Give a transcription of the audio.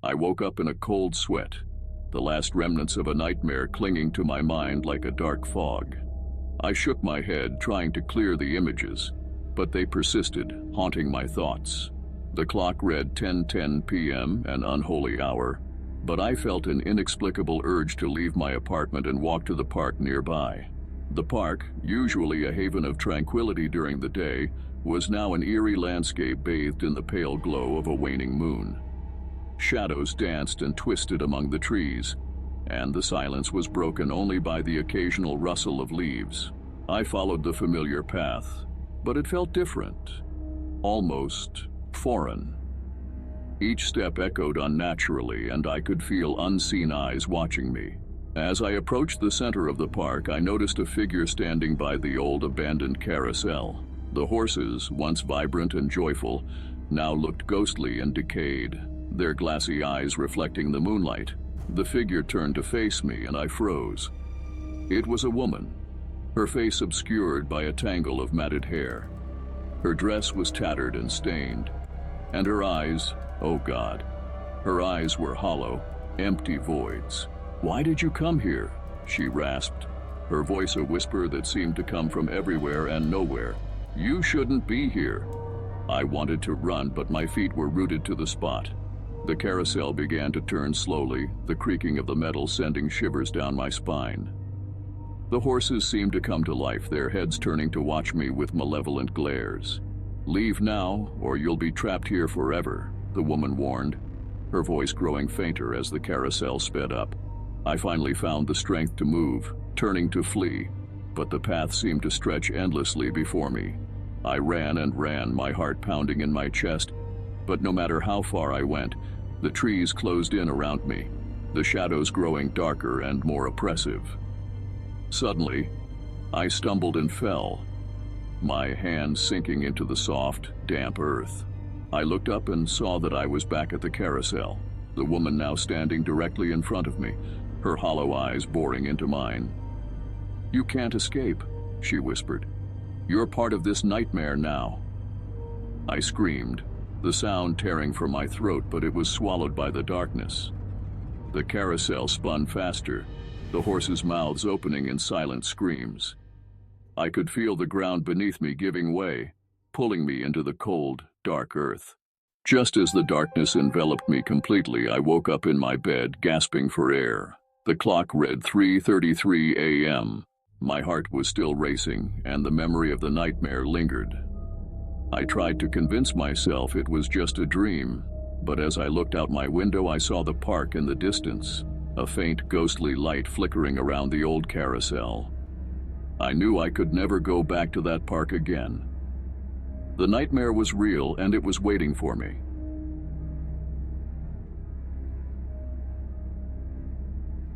I woke up in a cold sweat, the last remnants of a nightmare clinging to my mind like a dark fog. I shook my head, trying to clear the images, but they persisted, haunting my thoughts. The clock read 10:10 p.m., an unholy hour, but I felt an inexplicable urge to leave my apartment and walk to the park nearby. The park, usually a haven of tranquility during the day, was now an eerie landscape bathed in the pale glow of a waning moon. Shadows danced and twisted among the trees, and the silence was broken only by the occasional rustle of leaves. I followed the familiar path, but it felt different, almost foreign. Each step echoed unnaturally, and I could feel unseen eyes watching me. As I approached the center of the park, I noticed a figure standing by the old abandoned carousel. The horses, once vibrant and joyful, now looked ghostly and decayed, their glassy eyes reflecting the moonlight. The figure turned to face me, and I froze. It was a woman, her face obscured by a tangle of matted hair. Her dress was tattered and stained, and her eyes, oh God, her eyes were hollow, empty voids. "Why did you come here?" she rasped, her voice a whisper that seemed to come from everywhere and nowhere. "You shouldn't be here." I wanted to run, but my feet were rooted to the spot. The carousel began to turn slowly, the creaking of the metal sending shivers down my spine. The horses seemed to come to life, their heads turning to watch me with malevolent glares. "Leave now, or you'll be trapped here forever," the woman warned, her voice growing fainter as the carousel sped up. I finally found the strength to move, turning to flee, but the path seemed to stretch endlessly before me. I ran and ran, my heart pounding in my chest, but no matter how far I went, the trees closed in around me, the shadows growing darker and more oppressive. Suddenly, I stumbled and fell, my hand sinking into the soft, damp earth. I looked up and saw that I was back at the carousel, the woman now standing directly in front of me, her hollow eyes boring into mine. "You can't escape," she whispered. "You're part of this nightmare now." I screamed, the sound tearing from my throat, but it was swallowed by the darkness. The carousel spun faster, the horses' mouths opening in silent screams. I could feel the ground beneath me giving way, pulling me into the cold, dark earth. Just as the darkness enveloped me completely, I woke up in my bed, gasping for air. The clock read 3:33 a.m. My heart was still racing, and the memory of the nightmare lingered. I tried to convince myself it was just a dream, but as I looked out my window, I saw the park in the distance, a faint, ghostly light flickering around the old carousel. I knew I could never go back to that park again. The nightmare was real, and it was waiting for me.